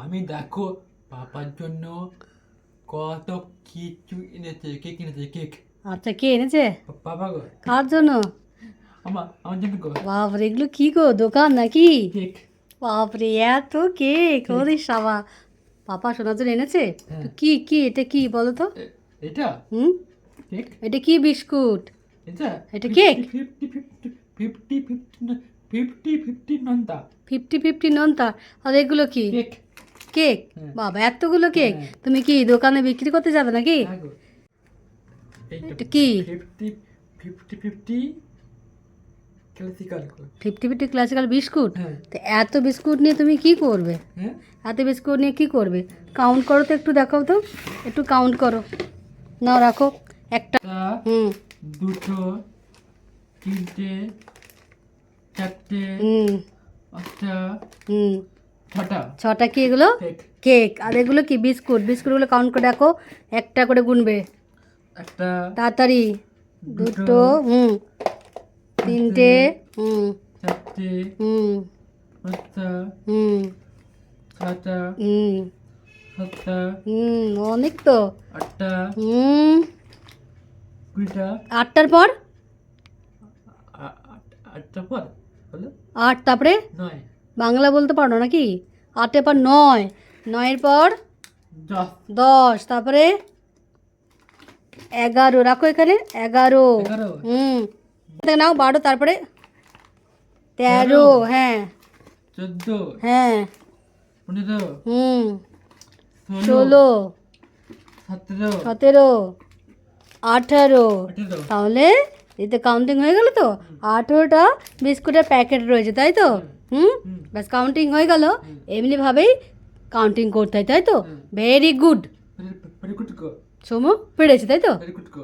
আমি দেখো পাপার জন্য কত কিছু এনেছে, কেক এনেছে, কেক। আচ্ছা, কে এনেছে? পাপা গো, কার জন্য? আমার জন্য গো, বাপরে, এগুলো কি গো, দোকান নাকি? কেক। বাপরে, এত কেক! ওরে সাবা, পাপা শোনার জন্য এনেছে? তো কি কি এটা, কি বলো তো? এটা হুম, কেক, এটা কি বিস্কুট? এটা এটা কেক? 50 নন্তা 50 নোনতা? আর এগুলো কি? কেক। কেক? বাবা, এতগুলো কেক! হ্যাঁ। তুমি কি দোকানে বিক্রি করতে যাবে নাকি? হ্যাঁ গো, এইটা এটা কি? 50 ক্লাসিক্যাল গো। 50 ক্লাসিক্যাল বিস্কুট? হ্যাঁ। তো এত বিস্কুট নিয়ে তুমি কি করবে? হ্যাঁ, এত বিস্কুট নিয়ে কি করবে? কাউন্ট করো তো, একটু দেখাও তো, একটু কাউন্ট করো। নাও, রাখো একটা। হুম দুটো, তিনটে, চারটে, হুম পাঁচটা, হুম ছটা ছটা কি এগুলো? কেক। কেক। আর এগুলো কি? বিস্কুট। বিস্কুটগুলো কাউন্ট করে দেখো, একটা করে গুনবে একটা, তাড়াতাড়ি। দুটো, হুম, তিনটে, হুম চারটে, হুম পাঁচটা, হুম ছটা, হুম সাতটা, অনেক তো। আটটা, হুম 20টা, 8টার পর? আটটা পর হলো 8, তারপরে? 9, বাংলা বলতে পারো নাকি? 8-এর পর 9, 9-এর পর 10, 10, তারপরে 11। রাখো এখানে, 11। 11, হুম, নাও 12, তারপরে 13। হ্যাঁ 14, হ্যাঁ 15, হুম 16, 16, 17, 17, 18। 18, তাহলে এতে কাউন্টিং হয়ে গেল তো? 18টা বিস্কুটের প্যাকেট রয়েছে, তাই তো? হুম, ব্যাস কাউন্টিং হয়ে গেল। এমনিভাবেই কাউন্টিং করতে হয়, তাই তো? Very good. very good go, Somu পেরেছে, তাই তো? very good go.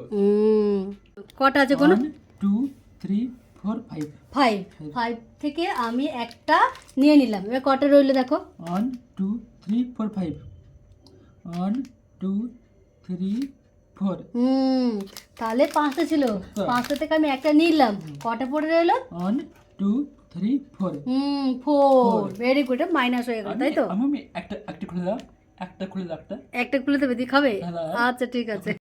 কটা আছে কোনো? 1, 2, 3, 4, 5. 5। 5 থেকে আমি একটা নিয়ে নিলাম। এবার কটা রইলো দেখো। 1, 2, 3, 4, 5. 1, 2, 3, 4. তাহলে 5টা ছিল। 5টা থেকে আমি একটা নিলাম। কটা পড়ে রইলো? 1, 2, 3, 4. 4। Very good. মাইনাস হয়ে গেল, তাই তো? আমি একটা খুলে দাও, একটা খুলে দাও, একটা খুলে দেবে, দিয়ে খাবে? হ্যাঁ। আচ্ছা, ঠিক আছে।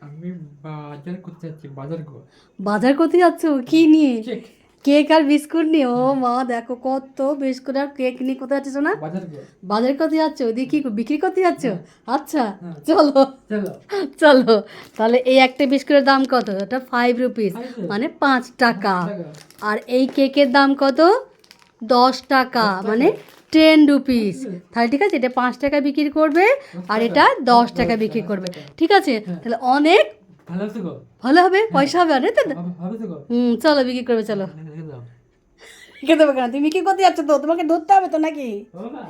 আমি বাজার করতে যাচ্ছি, বাজার গো। বাজার করতে যাচ্ছ? কি নিয়ে? কেক, কেক আর বিস্কুট নিয়ে? ও মা, দেখো কত বিস্কুট আর কেক নিয়ে কোথায় যাচ্ছ না? বাজার গো। বাজার করতে যাচ্ছ? ওদিকে কি বিক্রি করতে যাচ্ছ? আচ্ছা, হ্যাঁ। চলো চলো। চলো। তাহলে এই একটা বিস্কুটের দাম কত? এটা 5 রুপিস, 5 মানে 5 টাকা। টাকা। আর এই কেকের দাম কত? 10 টাকা, মানে 10 রুপিস। তাহলে ঠিক আছে, এটা 5 টাকা বিক্রি করবে আর এটা 10 টাকা বিক্রি করবে, ঠিক আছে? তাহলে অনেক ভালো আছে গো, ভালো হবে, পয়সা হবে, আর তো? ভালো আছে গো। চলো বিক্রি করবে, চলো। রেখে দাও। রেখে দেবো কেন? তুমি বিক্রি করতে যাচ্ছ তো, তোমাকে ধরতে হবে তো নাকি? বাবা